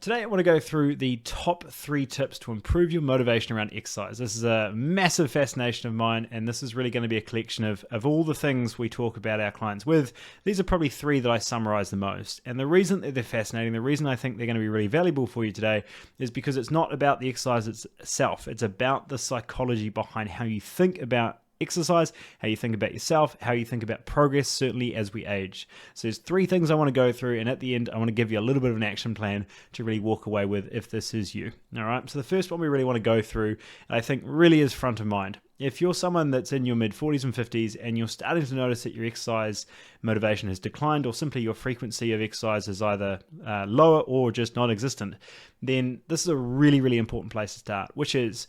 Today I want to go through the top 3 tips to improve your motivation around exercise. This is a massive fascination of mine, and this is really going to be a collection of all the things we talk about our clients with. These are probably 3 that I summarize the most. And the reason that they're fascinating, the reason I think they're going to be really valuable for you today is because it's not about the exercise itself. It's about the psychology behind how you think about exercise, how you think about yourself, how you think about progress, certainly as we age. So there's 3 things I want to go through, and at the end I want to give you a little bit of an action plan to really walk away with if this is you. All right, so the first one we really want to go through, I think really is front of mind. If you're someone that's in your mid-40s and 50s and you're starting to notice that your exercise motivation has declined, or simply your frequency of exercise is either lower or just non-existent, then this is a really, really important place to start, which is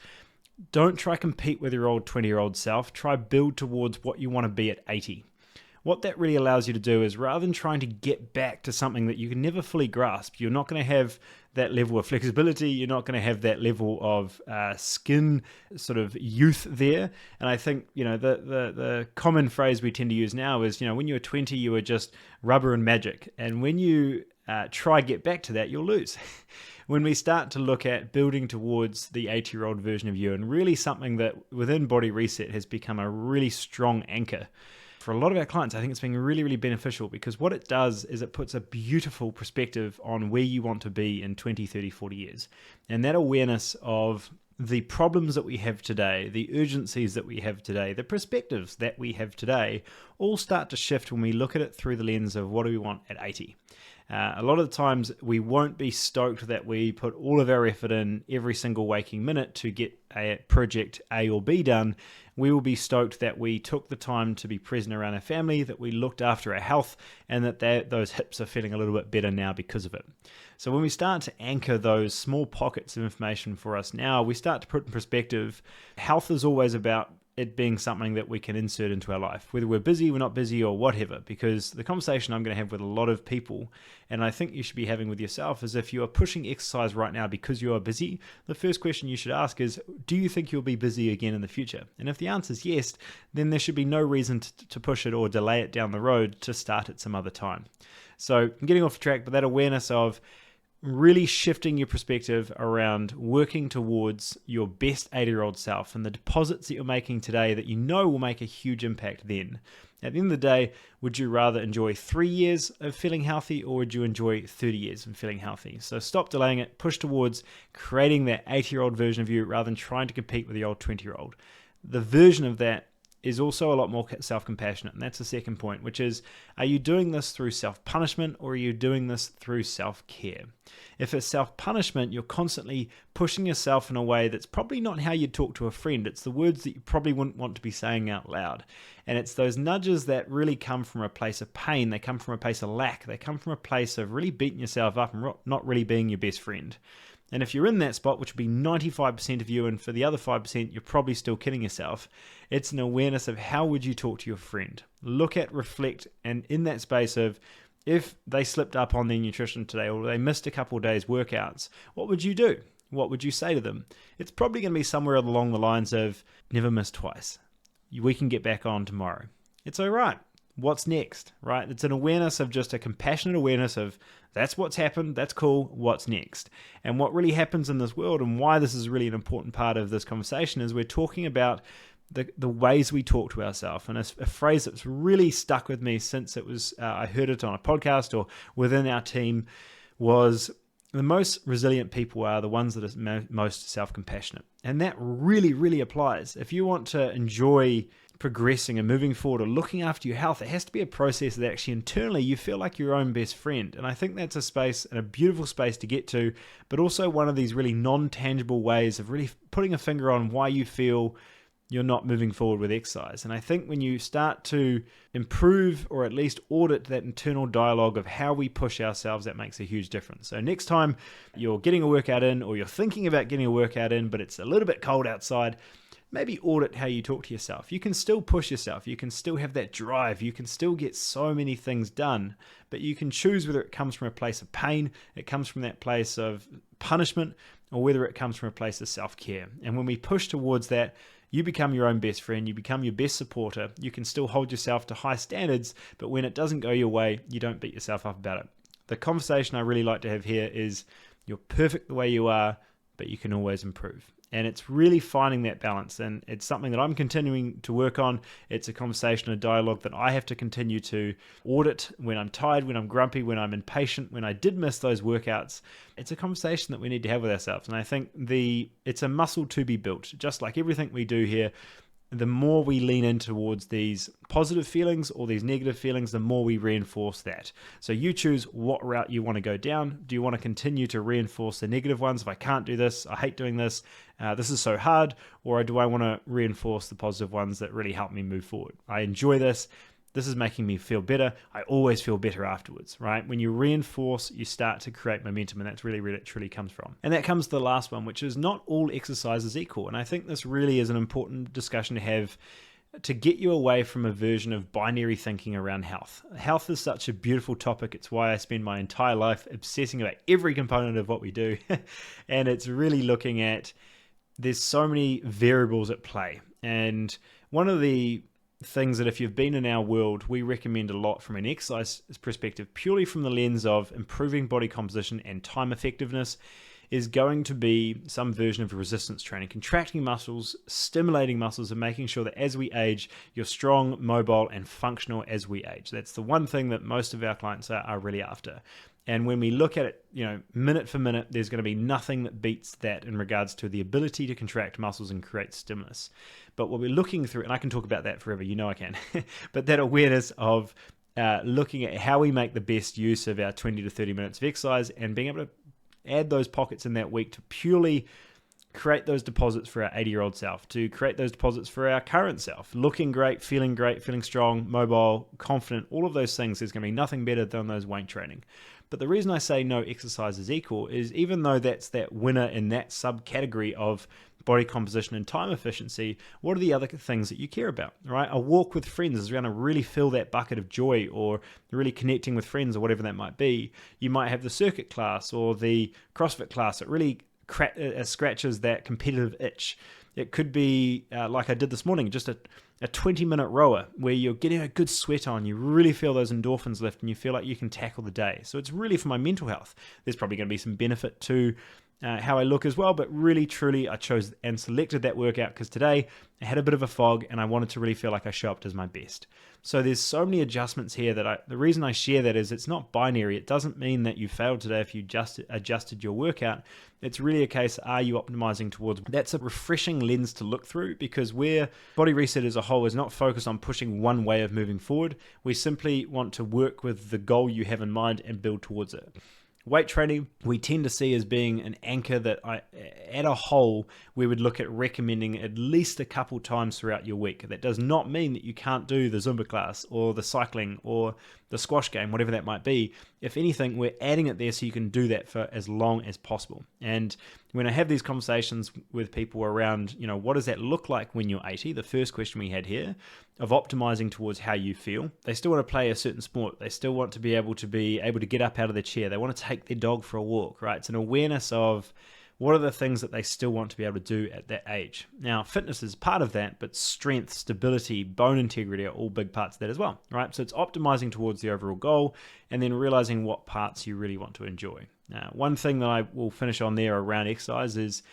don't try compete with your old 20-year-old self. Try build towards what you want to be at 80. What that really allows you to do is, rather than trying to get back to something that you can never fully grasp, you're not going to have that level of flexibility, you're not going to have that level of skin sort of youth there. And I think, the common phrase we tend to use now is, when you were 20, you were just rubber and magic. And when you try get back to that, you'll lose. When we start to look at building towards the 80-year-old version of you, and really something that within Body Reset has become a really strong anchor for a lot of our clients, I think it's been really, really beneficial, because what it does is it puts a beautiful perspective on where you want to be in 20, 30, 40 years. And that awareness of the problems that we have today, the urgencies that we have today, the perspectives that we have today, all start to shift when we look at it through the lens of what do we want at 80. A lot of the times we won't be stoked that we put all of our effort in every single waking minute to get a project A or B done. We will be stoked that we took the time to be present around our family, that we looked after our health, and that those hips are feeling a little bit better now because of it. So when we start to anchor those small pockets of information for us now, we start to put in perspective, health is always about it being something that we can insert into our life, whether we're busy, we're not busy, or whatever. Because the conversation I'm going to have with a lot of people, and I think you should be having with yourself, is if you are pushing exercise right now because you are busy, the first question you should ask is, do you think you'll be busy again in the future? And if the answer is yes, then there should be no reason to push it or delay it down the road to start at some other time. So I'm getting off track, but that awareness of really shifting your perspective around working towards your best 80-year-old self and the deposits that you're making today that you know will make a huge impact then. At the end of the day, would you rather enjoy 3 years of feeling healthy, or would you enjoy 30 years of feeling healthy? So stop delaying it, push towards creating that 80-year-old version of you rather than trying to compete with the old 20-year-old. The version of that is also a lot more self-compassionate. And that's the second point, which is, are you doing this through self-punishment, or are you doing this through self-care? If it's self-punishment, you're constantly pushing yourself in a way that's probably not how you'd talk to a friend. It's the words that you probably wouldn't want to be saying out loud. And it's those nudges that really come from a place of pain. They come from a place of lack. They come from a place of really beating yourself up and not really being your best friend. And if you're in that spot, which would be 95% of you, and for the other 5%, you're probably still kidding yourself, it's an awareness of how would you talk to your friend. Look at, reflect, and in that space of, if they slipped up on their nutrition today, or they missed a couple of days workouts, what would you do? What would you say to them? It's probably going to be somewhere along the lines of, never miss twice. We can get back on tomorrow. It's all right. What's next, right? It's an awareness of just a compassionate awareness of, that's what's happened, that's cool, what's next? And what really happens in this world, and why this is really an important part of this conversation, is we're talking about the ways we talk to ourselves. And a phrase that's really stuck with me since it was I heard it on a podcast or within our team was, the most resilient people are the ones that are most self-compassionate. And that really, really applies. If you want to enjoy progressing and moving forward or looking after your health, it has to be a process that actually internally you feel like your own best friend. And I think that's a space, and a beautiful space to get to, but also one of these really non-tangible ways of really putting a finger on why you feel you're not moving forward with exercise. And I think when you start to improve, or at least audit, that internal dialogue of how we push ourselves, that makes a huge difference. So next time you're getting a workout in, or you're thinking about getting a workout in, but it's a little bit cold outside, maybe audit how you talk to yourself. You can still push yourself. You can still have that drive. You can still get so many things done, but you can choose whether it comes from a place of pain, it comes from that place of punishment, or whether it comes from a place of self-care. And when we push towards that, you become your own best friend, you become your best supporter. You can still hold yourself to high standards, but when it doesn't go your way, you don't beat yourself up about it. The conversation I really like to have here is, You're perfect the way you are, but you can always improve. And it's really finding that balance. And it's something that I'm continuing to work on. It's a conversation, a dialogue that I have to continue to audit when I'm tired, when I'm grumpy, when I'm impatient, when I did miss those workouts. It's a conversation that we need to have with ourselves. And I think it's a muscle to be built. Just like everything we do here, the more we lean in towards these positive feelings or these negative feelings, the more we reinforce that. So you choose what route you want to go down. Do you want to continue to reinforce the negative ones? If I can't do this, I hate doing this, this is so hard, or do I want to reinforce the positive ones that really help me move forward? I enjoy this. This is making me feel better. I always feel better afterwards, right? When you reinforce, you start to create momentum, and that's really where it truly comes from. And that comes to the last one, which is not all exercise is equal. And I think this really is an important discussion to have to get you away from a version of binary thinking around health. Health is such a beautiful topic. It's why I spend my entire life obsessing about every component of what we do. And it's really looking at, there's so many variables at play. And one of the things that if you've been in our world, we recommend a lot from an exercise perspective, purely from the lens of improving body composition and time effectiveness, is going to be some version of resistance training, contracting muscles, stimulating muscles, and making sure that as we age, you're strong, mobile, and functional as we age. That's the one thing that most of our clients are really after. And when we look at it, minute for minute, there's going to be nothing that beats that in regards to the ability to contract muscles and create stimulus. But what we're looking through, and I can talk about that forever, I can, but that awareness of looking at how we make the best use of our 20 to 30 minutes of exercise and being able to add those pockets in that week to purely create those deposits for our 80-year-old self, to create those deposits for our current self, looking great, feeling strong, mobile, confident, all of those things. There's going to be nothing better than those weight training. But the reason I say no exercise is equal is, even though that's that winner in that subcategory of body composition and time efficiency, what are the other things that you care about, right? A walk with friends is going to really fill that bucket of joy, or really connecting with friends, or whatever that might be. You might have the circuit class or the CrossFit class that really scratches that competitive itch. It could be like I did this morning, just a 20-minute rower where you're getting a good sweat on, you really feel those endorphins lift, and you feel like you can tackle the day. So it's really for my mental health. There's probably going to be some benefit to how I look as well, but really, truly, I chose and selected that workout because today I had a bit of a fog and I wanted to really feel like I show up as my best. So there's so many adjustments here that the reason I share that is it's not binary. It doesn't mean that you failed today if you just adjusted your workout. It's really a case, are you optimizing towards? That's a refreshing lens to look through, because where Body Reset as a whole is not focused on pushing one way of moving forward. We simply want to work with the goal you have in mind and build towards it. Weight training, we tend to see as being an anchor that at a whole, we would look at recommending at least a couple times throughout your week. That does not mean that you can't do the Zumba class or the cycling or the squash game, whatever that might be. If anything, we're adding it there so you can do that for as long as possible. And when I have these conversations with people around, what does that look like when you're 80? The first question we had here of optimizing towards how you feel. They still want to play a certain sport. They still want to be able to get up out of their chair. They want to take their dog for a walk, right? It's an awareness of what are the things that they still want to be able to do at that age. Now, fitness is part of that, but strength, stability, bone integrity are all big parts of that as well, right? So it's optimizing towards the overall goal and then realizing what parts you really want to enjoy. Now, one thing that I will finish on there around exercise is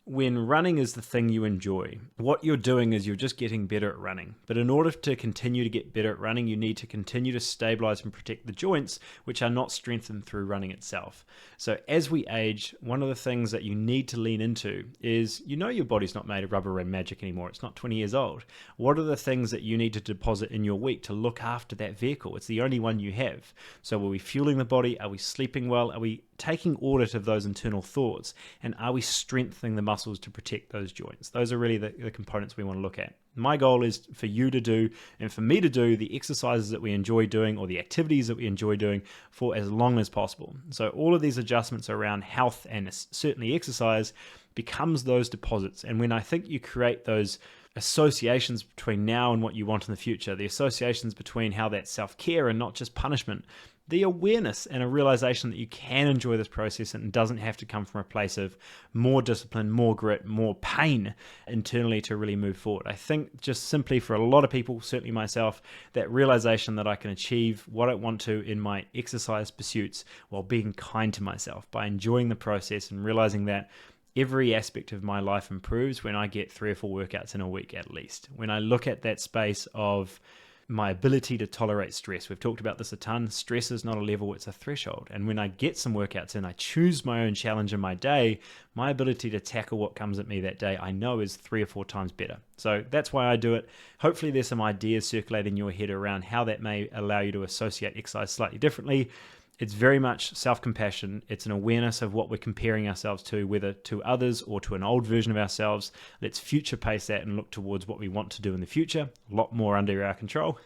when running is the thing you enjoy, what you're doing is you're just getting better at running. But in order to continue to get better at running, you need to continue to stabilize and protect the joints, which are not strengthened through running itself. So as we age, one of the things that you need to lean into is, your body's not made of rubber and magic anymore. It's not 20 years old. What are the things that you need to deposit in your week to look after that vehicle? It's the only one you have. So are we fueling the body? Are we sleeping well? Are we taking audit of those internal thoughts? And are we strengthening the muscles to protect those joints? Those are really the components we want to look at. My goal is for you to do, and for me to do, the exercises that we enjoy doing or the activities that we enjoy doing for as long as possible. So all of these adjustments around health and certainly exercise becomes those deposits. And when I think you create those associations between now and what you want in the future, the associations between how that's self-care and not just punishment, the awareness and a realization that you can enjoy this process and it doesn't have to come from a place of more discipline, more grit, more pain internally to really move forward. I think just simply for a lot of people, certainly myself, that realization that I can achieve what I want to in my exercise pursuits while being kind to myself by enjoying the process and realizing that every aspect of my life improves when I get 3 or 4 workouts in a week at least. When I look at that space of my ability to tolerate stress. We've talked about this a ton. Stress is not a level, it's a threshold. And when I get some workouts in, I choose my own challenge in my day, my ability to tackle what comes at me that day, I know is 3 or 4 times better. So that's why I do it. Hopefully there's some ideas circulating in your head around how that may allow you to associate exercise slightly differently. It's very much self-compassion. It's an awareness of what we're comparing ourselves to, whether to others or to an old version of ourselves. Let's future pace that and look towards what we want to do in the future, a lot more under our control,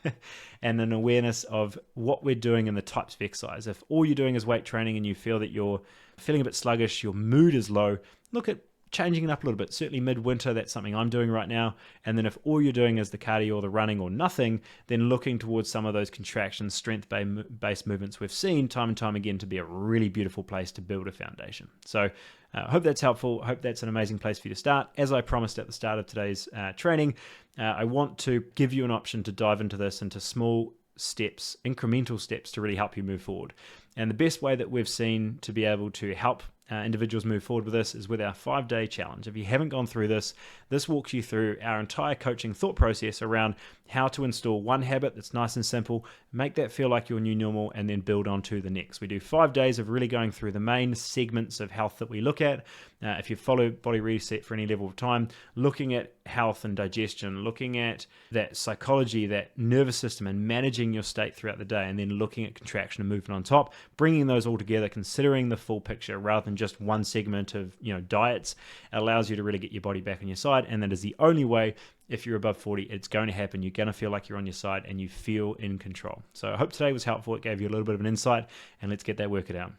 and an awareness of what we're doing and the types of exercise. If all you're doing is weight training and you feel that you're feeling a bit sluggish, your mood is low, look at changing it up a little bit. Certainly mid-winter, that's something I'm doing right now. And then if all you're doing is the cardio or the running or nothing, then looking towards some of those contractions, strength-based movements we've seen time and time again to be a really beautiful place to build a foundation. So I hope that's helpful. I hope that's an amazing place for you to start. As I promised at the start of today's training, I want to give you an option to dive into this into small steps, incremental steps to really help you move forward. And the best way that we've seen to be able to help individuals move forward with this is with our 5-day challenge. If you haven't gone through this, this walks you through our entire coaching thought process around how to install one habit that's nice and simple, make that feel like your new normal, and then build on to the next. We do 5 days of really going through the main segments of health that we look at. If you follow Body Reset for any level of time, looking at health and digestion, looking at that psychology, that nervous system, and managing your state throughout the day, and then looking at contraction and movement on top, bringing those all together, considering the full picture rather than just one segment of diets, allows you to really get your body back on your side. And that is the only way. If you're above 40, it's going to happen. You're going to feel like you're on your side and you feel in control. So I hope today was helpful. It gave you a little bit of an insight, and let's get that workout out.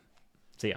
See ya.